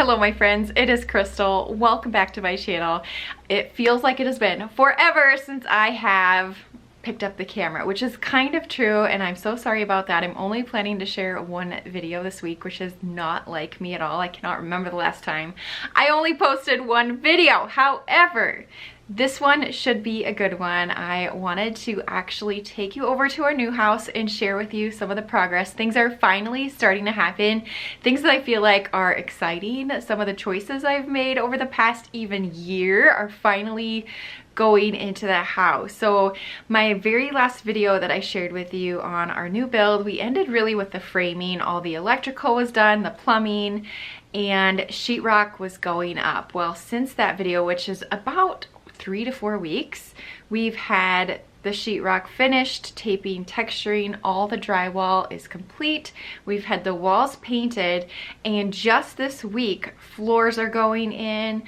Hello my friends, it is Crystal. Welcome back to my channel. It feels like it has been forever since I have picked up the camera, which is kind of true, and I'm so sorry about that. I'm only planning to share one video this week, which is not like me at all. I cannot remember the last time I only posted one video. However, this one should be a good one. I wanted to actually take you over to our new house and share with you some of the progress. Things are finally starting to happen. Things that I feel like are exciting. Some of the choices I've made over the past even year are finally going into the house. So my very last video that I shared with you on our new build, we ended really with the framing. All the electrical was done, the plumbing, and sheetrock was going up. Well, since that video, which is about 3 to 4 weeks, we've had the sheetrock finished, taping, texturing, all the drywall is complete. We've had the walls painted, and just this week, floors are going in,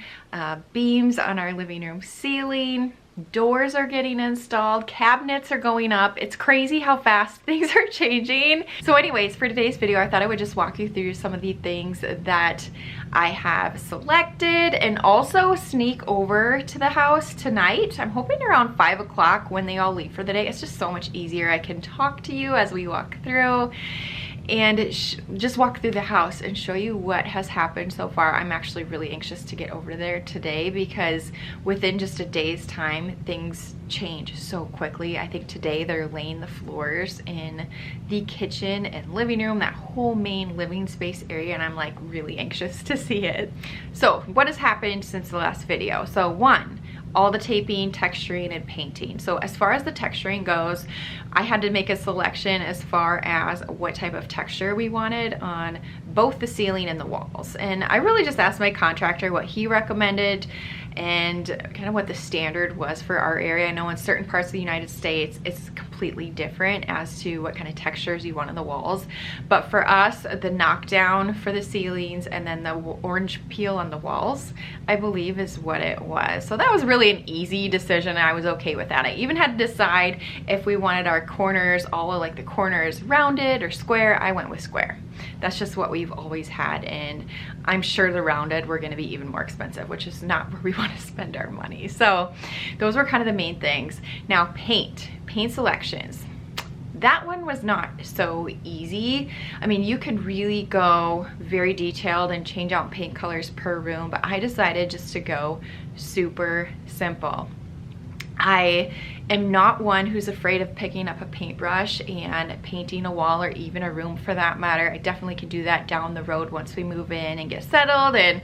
beams on our living room ceiling, doors are getting installed, cabinets are going up. It's crazy how fast things are changing. So anyways, for today's video, I thought I would just walk you through some of the things that I have selected and also sneak over to the house tonight. I'm hoping around 5 o'clock when they all leave for the day. It's just so much easier. I can talk to you as we walk through and just walk through the house and show you what has happened so far. I'm actually really anxious to get over there today because within just a day's time, things change so quickly. I think today they're laying the floors in the kitchen and living room, that whole main living space area, and I'm like really anxious to see it. So what has happened since the last video? So one, all the taping, texturing, and painting. So as far as the texturing goes, I had to make a selection as far as what type of texture we wanted on both the ceiling and the walls. And I really just asked my contractor what he recommended and kind of what the standard was for our area. I know in certain parts of the United States, it's completely different as to what kind of textures you want on the walls. But for us, the knockdown for the ceilings and then the orange peel on the walls, I believe is what it was. So that was really an easy decision. I was okay with that. I even had to decide if we wanted our corners, all of like the corners rounded or square. I went with square. That's just what we've always had, and I'm sure the rounded were going to be even more expensive, which is not where we want to spend our money. So those were kind of the main things. Now paint selections. That one was not so easy. I mean, you could really go very detailed and change out paint colors per room, but I decided just to go super simple. I am not one who's afraid of picking up a paintbrush and painting a wall or even a room for that matter. I definitely can do that down the road once we move in and get settled and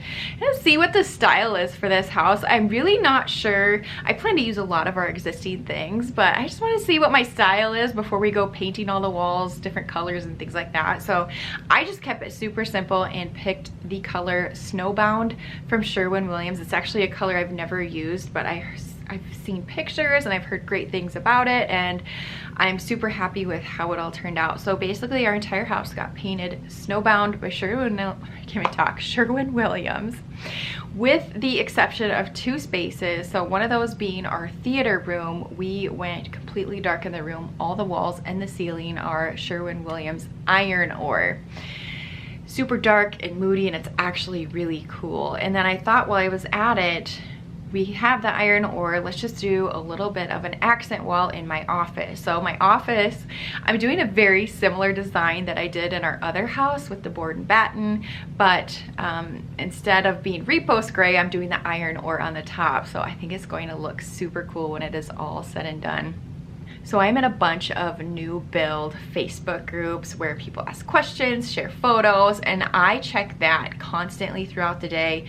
see what the style is for this house. I'm really not sure. I plan to use a lot of our existing things, but I just want to see what my style is before we go painting all the walls, different colors and things like that. So I just kept it super simple and picked the color Snowbound from Sherwin. It's actually a color I've never used, but I've seen pictures and I've heard great things about it, and I'm super happy with how it all turned out. So basically our entire house got painted Snowbound by Sherwin Williams, with the exception of 2 spaces. So one of those being our theater room, we went completely dark in the room. All the walls and the ceiling are Sherwin Williams iron ore. Super dark and moody, and it's actually really cool. And then I thought while I was at it, we have the iron ore, let's just do a little bit of an accent wall in my office. So my office, I'm doing a very similar design that I did in our other house with the board and batten, but instead of being repost gray, I'm doing the iron ore on the top. So I think it's going to look super cool when it is all said and done. So I'm in a bunch of new build Facebook groups where people ask questions, share photos, and I check that constantly throughout the day.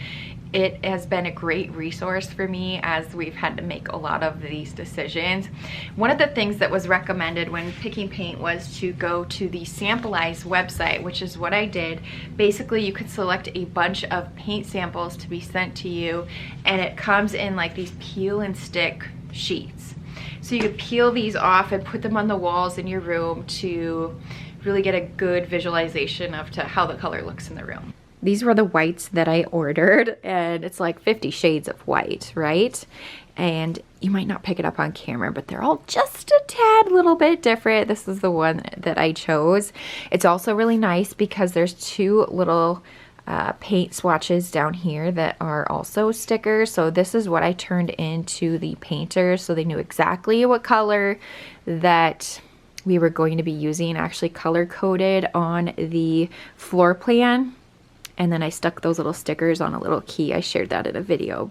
It has been a great resource for me as we've had to make a lot of these decisions. One of the things that was recommended when picking paint was to go to the Sampleize website, which is what I did. Basically, you could select a bunch of paint samples to be sent to you, and it comes in like these peel and stick sheets. So you could peel these off and put them on the walls in your room to really get a good visualization of how the color looks in the room. These were the whites that I ordered, and it's like 50 shades of white, right? And you might not pick it up on camera, but they're all just a tad little bit different. This is the one that I chose. It's also really nice because there's 2 little paint swatches down here that are also stickers. So this is what I turned into the painters, so they knew exactly what color that we were going to be using. Actually color coded on the floor plan, and then I stuck those little stickers on a little key. I shared that in a video.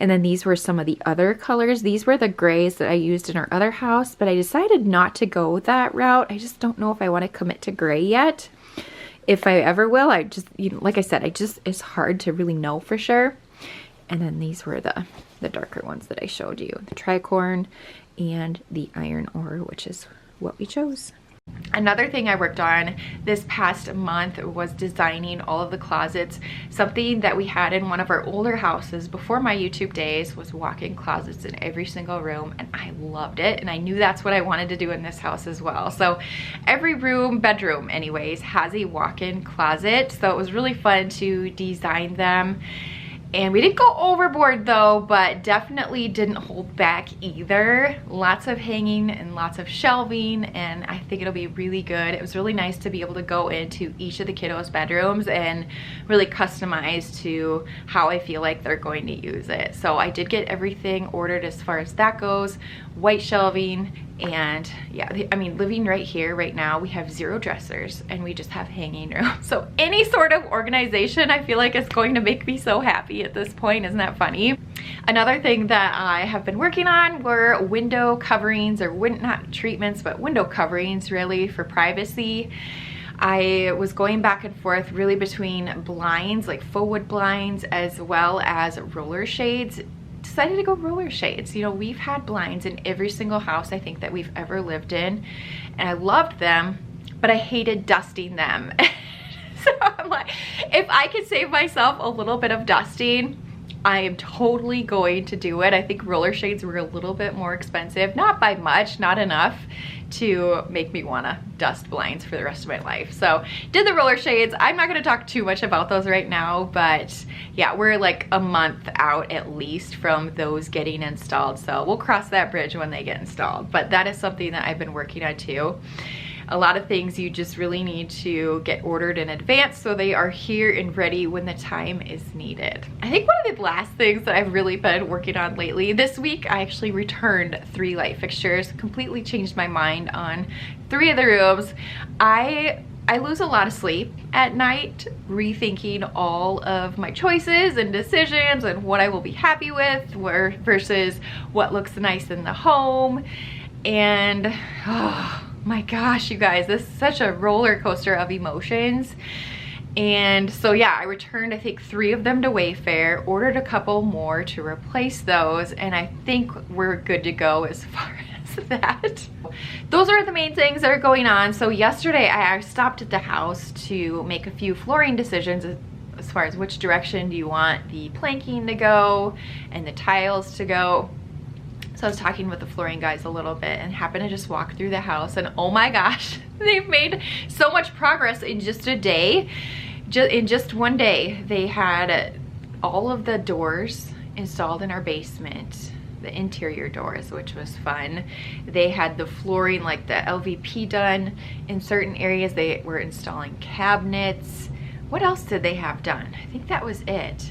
And then these were some of the other colors. These were the grays that I used in our other house, but I decided not to go that route. I just don't know if I want to commit to gray yet. If I ever will, I just, you know, like I said, it's hard to really know for sure. And then these were the darker ones that I showed you, the tricorn and the iron ore, which is what we chose. Another thing I worked on this past month was designing all of the closets. Something that we had in one of our older houses before my YouTube days was walk-in closets in every single room, and I loved it, and I knew that's what I wanted to do in this house as well. So every room, bedroom anyways, has a walk-in closet, so it was really fun to design them. And we didn't go overboard though, but definitely didn't hold back either. Lots of hanging and lots of shelving, and I think it'll be really good. It was really nice to be able to go into each of the kiddos' bedrooms and really customize to how I feel like they're going to use it. So I did get everything ordered as far as that goes. White shelving, and yeah, I mean, living right here right now, we have 0 dressers and we just have hanging room. So any sort of organization I feel like is going to make me so happy at this point. Isn't that funny? Another thing that I have been working on were window coverings, or not treatments, but window coverings really for privacy. I was going back and forth really between blinds, like faux wood blinds, as well as roller shades. Decided to go roller shades. You know, we've had blinds in every single house I think that we've ever lived in, and I loved them, but I hated dusting them. So I'm like, if I could save myself a little bit of dusting, I am totally going to do it. I think roller shades were a little bit more expensive, not by much, not enough to make me want to dust blinds for the rest of my life. So did the roller shades. I'm not going to talk too much about those right now, but yeah, we're like a month out at least from those getting installed, so we'll cross that bridge when they get installed. But that is something that I've been working on too. A lot of things you just really need to get ordered in advance so they are here and ready when the time is needed. I think one of the last things that I've really been working on lately, this week I actually returned 3 light fixtures, completely changed my mind on 3 of the rooms. I lose a lot of sleep at night rethinking all of my choices and decisions and what I will be happy with versus what looks nice in the home. And oh my gosh, you guys, this is such a roller coaster of emotions. And so yeah, I returned I think 3 of them to Wayfair, ordered a couple more to replace those, and I think we're good to go as far as that. Those are the main things that are going on. So yesterday I stopped at the house to make a few flooring decisions as far as which direction do you want the planking to go and the tiles to go. So I was talking with the flooring guys a little bit and happened to just walk through the house, and oh my gosh, they've made so much progress in just a day. In just one day, they had all of the doors installed in our basement, the interior doors, which was fun. They had the flooring, like the LVP done in certain areas. They were installing cabinets. What else did they have done? I think that was it.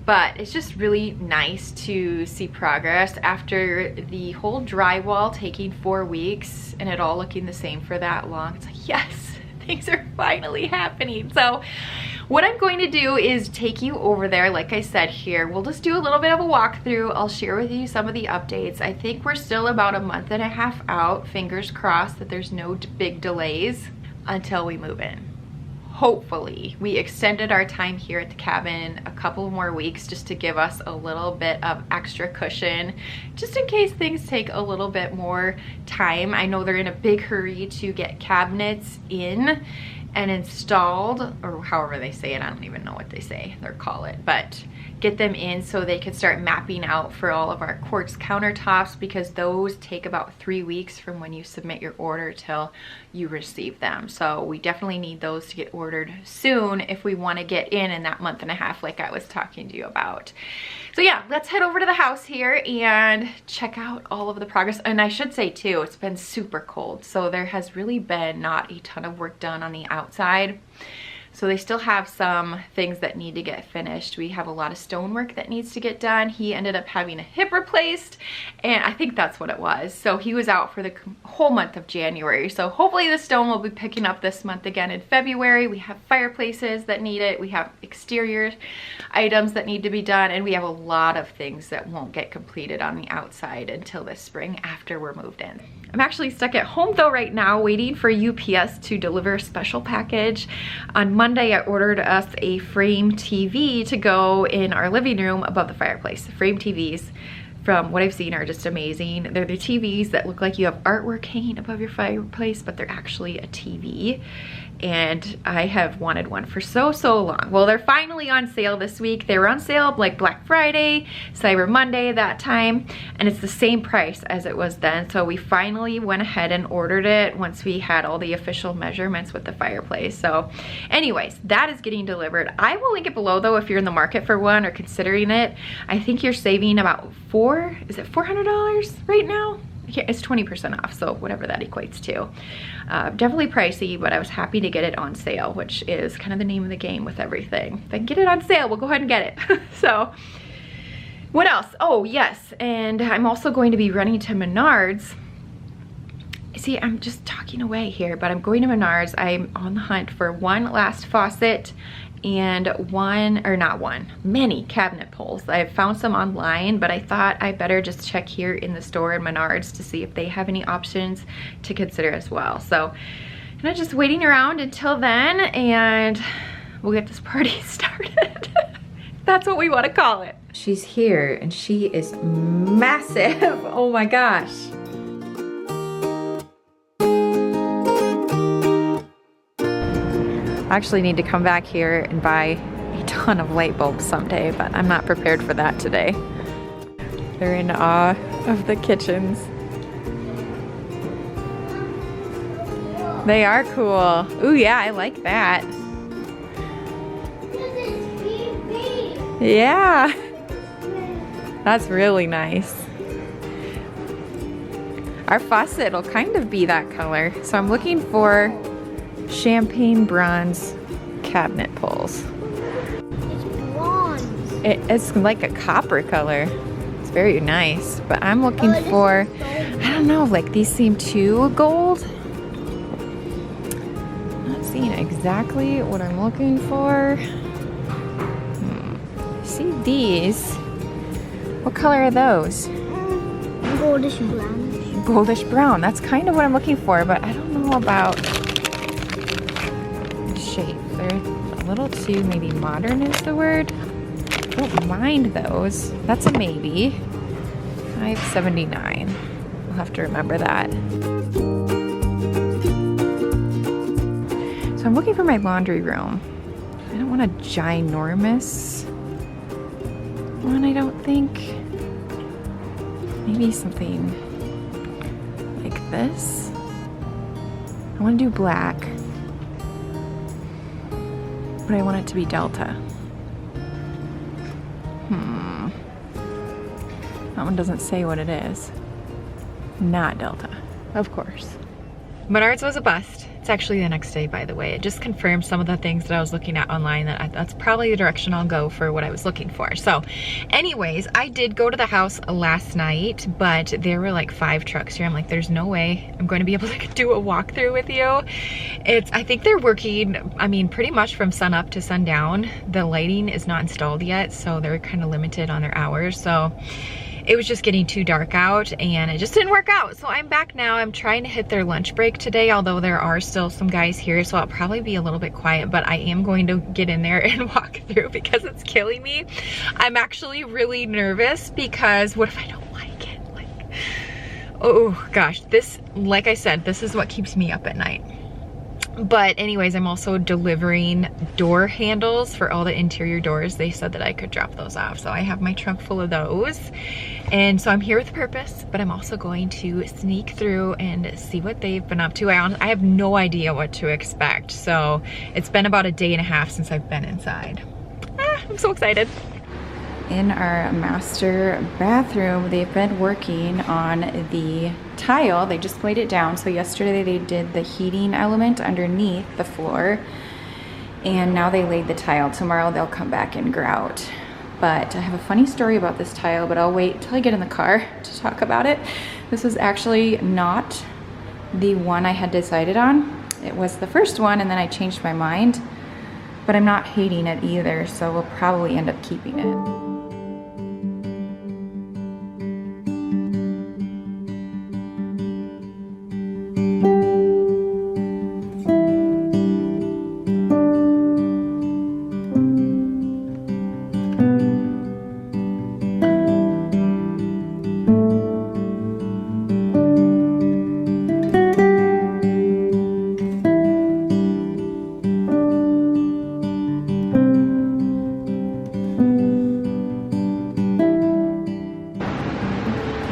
But it's just really nice to see progress after the whole drywall taking 4 weeks and it all looking the same for that long. It's like, yes, things are finally happening. So what I'm going to do is take you over there. Like I said here, we'll just do a little bit of a walkthrough. I'll share with you some of the updates. I think we're still about a month and a half out. Fingers crossed that there's no big delays until we move in. Hopefully. We extended our time here at the cabin a couple more weeks just to give us a little bit of extra cushion, just in case things take a little bit more time. I know they're in a big hurry to get cabinets in and installed, or however they say it. I don't even know what they say or call it, but get them in so they can start mapping out for all of our quartz countertops, because those take about 3 weeks from when you submit your order till you receive them. So we definitely need those to get ordered soon if we want to get in that month and a half like I was talking to you about. So yeah, let's head over to the house here and check out all of the progress. And I should say too, it's been super cold, so there has really been not a ton of work done on the outside. So they still have some things that need to get finished. We have a lot of stonework that needs to get done. He ended up having a hip replaced, and I think that's what it was. So he was out for the whole month of January. So hopefully the stone will be picking up this month again in February. We have fireplaces that need it. We have exterior items that need to be done, and we have a lot of things that won't get completed on the outside until this spring after we're moved in. I'm actually stuck at home though right now waiting for UPS to deliver a special package. On Monday I ordered us a frame TV to go in our living room above the fireplace. Frame TVs, from what I've seen, are just amazing. They're the TVs that look like you have artwork hanging above your fireplace, but they're actually a TV. And I have wanted one for so long. Well, they're finally on sale this week. They were on sale like Black Friday, Cyber Monday that time, and it's the same price as it was then. So we finally went ahead and ordered it once we had all the official measurements with the fireplace. So anyways, that is getting delivered. I will link it below though if you're in the market for one or considering it. I think you're saving about $400 right now? It's 20% off, so whatever that equates to. Definitely pricey, but I was happy to get it on sale, which is kind of the name of the game with everything. If I can get it on sale, we'll go ahead and get it. So, what else? Oh, yes, and I'm also going to be running to Menards. See, I'm just talking away here, but I'm going to Menards. I'm on the hunt for one last faucet and many cabinet pulls. I've found some online, but I thought I better just check here in the store in Menards to see if they have any options to consider as well. So I'm just waiting around until then, and we'll get this party started. That's what we want to call it. She's here, and she is massive. Oh my gosh. I actually need to come back here and buy a ton of light bulbs someday, but I'm not prepared for that today. They're in awe of the kitchens. They are cool. Ooh, yeah, I like that. Yeah. That's really nice. Our faucet will kind of be that color. So I'm looking for champagne bronze cabinet pulls. It's bronze. It's like a copper color. It's very nice, but I'm looking for, I don't know, like these seem too gold. Not seeing exactly what I'm looking for. See these? What color are those? Goldish brown. Goldish brown. That's kind of what I'm looking for, but I don't know about shape. They're a little too maybe modern is the word. I don't mind those. That's a maybe. $5.79. I'll have to remember that. So I'm looking for my laundry room. I don't want a ginormous one, I don't think. Maybe something like this. I want to do black, but I want it to be Delta. That one doesn't say what it is. Not Delta, of course. Menards was a bust. It's actually the next day, by the way. It just confirmed some of the things that I was looking at online, that that's probably the direction I'll go for what I was looking for. So anyways, I did go to the house last night, but there were like 5 trucks here. I'm like, there's no way I'm going to be able to do a walkthrough with you. I think they're working, I mean, pretty much from sun up to sundown. The lighting is not installed yet, so they're kind of limited on their hours. So it was just getting too dark out and it just didn't work out. So I'm back now. I'm trying to hit their lunch break today, although there are still some guys here, so I'll probably be a little bit quiet, but I am going to get in there and walk through because it's killing me. I'm actually really nervous because what if I don't like it? Like, oh gosh, this, like I said, this is what keeps me up at night. But anyways, I'm also delivering door handles for all the interior doors. They said that I could drop those off. So I have my trunk full of those. And so I'm here with a purpose, but I'm also going to sneak through and see what they've been up to. I have no idea what to expect. So it's been about a day and a half since I've been inside. I'm so excited. In our master bathroom, they've been working on the tile. They just laid it down. So yesterday they did the heating element underneath the floor. And now they laid the tile. Tomorrow they'll come back and grout. But I have a funny story about this tile, but I'll wait till I get in the car to talk about it. This was actually not the one I had decided on. It was the first one, and then I changed my mind. But I'm not hating it either, so we'll probably end up keeping it.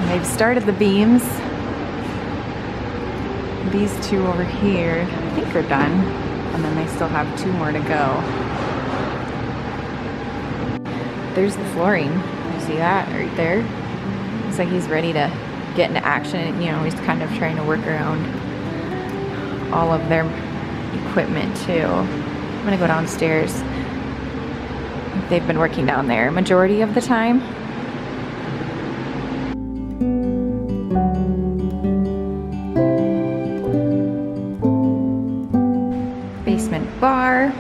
They've started the beams. These two over here, I think are done. And then they still have 2 more to go. There's the flooring. You see that right there? Looks like he's ready to get into action. You know, he's kind of trying to work around all of their equipment too. I'm gonna go downstairs. They've been working down there majority of the time. Basement bar.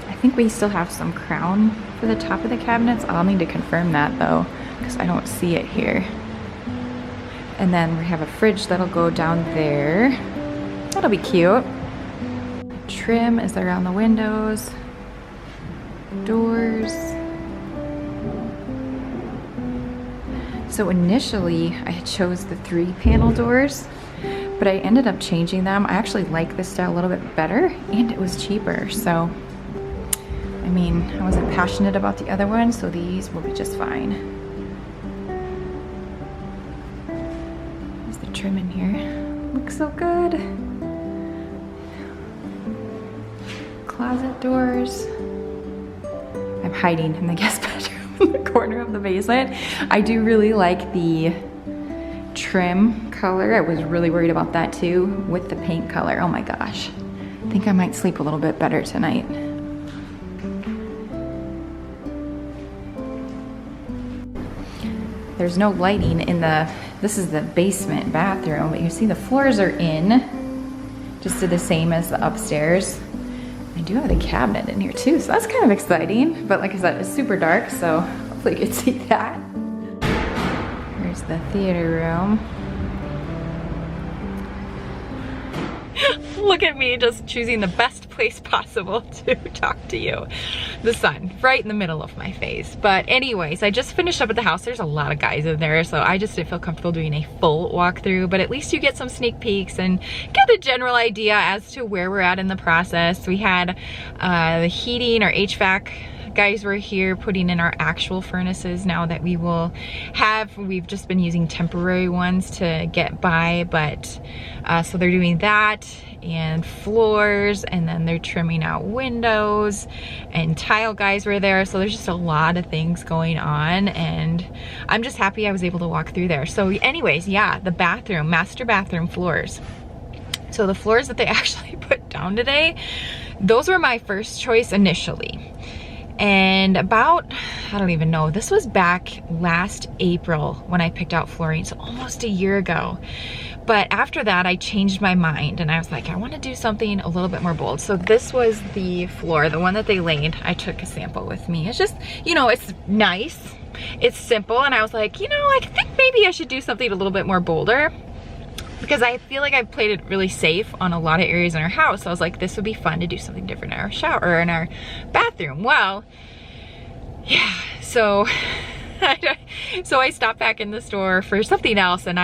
I think we still have some crown for the top of the cabinets. I'll need to confirm that though, because I don't see it here. And then we have a fridge that'll go down there. That'll be cute. Trim is around the windows. Doors. So initially I chose the 3-panel doors, but I ended up changing them. I actually like this style a little bit better, and it was cheaper. So, I mean, I wasn't passionate about the other one, so these will be just fine. There's the trim in here. Looks so good. Closet doors. I'm hiding in the guest bedroom in the corner of the basement. I do really like the trim color. I was really worried about that too with the paint color. Oh my gosh. I think I might sleep a little bit better tonight. There's no lighting in this is the basement bathroom, but you see the floors are in, just the same as the upstairs. I do have the cabinet in here too, so that's kind of exciting. But like I said, it's super dark, so hopefully you can see that. Here's the theater room. Look at me just choosing the best place possible to talk to you. The sun, right in the middle of my face. But anyways, I just finished up at the house. There's a lot of guys in there, so I just didn't feel comfortable doing a full walkthrough, but at least you get some sneak peeks and get a general idea as to where we're at in the process. We had the heating or HVAC guys were here putting in our actual furnaces now that we will have. We've just been using temporary ones to get by, but so they're doing that and floors, and then they're trimming out windows, and tile guys were there. So there's just a lot of things going on, and I'm just happy I was able to walk through there. So anyways, yeah, the bathroom, master bathroom floors. So the floors that they actually put down today, those were my first choice initially. And about, I don't even know, this was back last April when I picked out flooring, so almost a year ago. But after that, I changed my mind and I was like, I want to do something a little bit more bold. So this was the floor, the one that they laid. I took a sample with me. It's just, you know, it's nice, it's simple, and I was like, you know, I think maybe I should do something a little bit more bolder, because I feel like I've played it really safe on a lot of areas in our house. So I was like, this would be fun to do something different in our shower or in our bathroom. Well, yeah, so I stopped back in the store for something else, and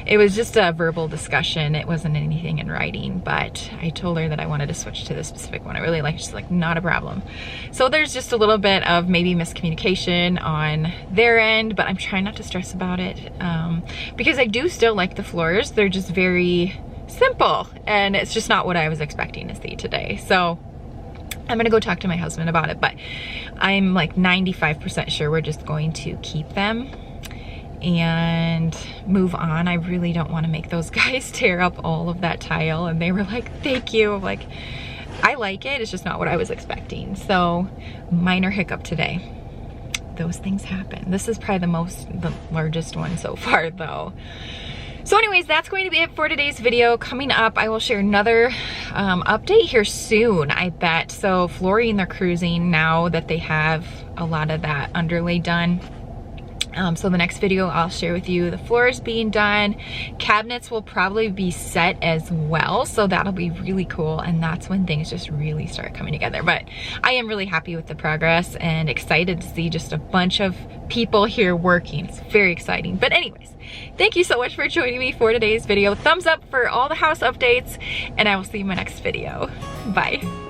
it was just a verbal discussion. It wasn't anything in writing, but I told her that I wanted to switch to this specific one. I really liked it. She's like, not a problem. So there's just a little bit of maybe miscommunication on their end, but I'm trying not to stress about it because I do still like the floors. They're just very simple, and it's just not what I was expecting to see today. So I'm gonna go talk to my husband about it, but I'm like 95% sure we're just going to keep them and move on. I really don't want to make those guys tear up all of that tile, and they were like, thank you. I'm like, I like it, it's just not what I was expecting. So minor hiccup today. Those things happen. This is probably the largest one so far though. So anyways, that's going to be it for today's video. Coming up, I will share another update here soon, I bet. So flooring, they're cruising now that they have a lot of that underlay done. So the next video I'll share with you the floors being done. Cabinets will probably be set as well, so that'll be really cool, and that's when things just really start coming together. But I am really happy with the progress and excited to see just a bunch of people here working. It's very exciting. But anyways, thank you so much for joining me for today's video. Thumbs up for all the house updates, and I will see you in my next video. Bye.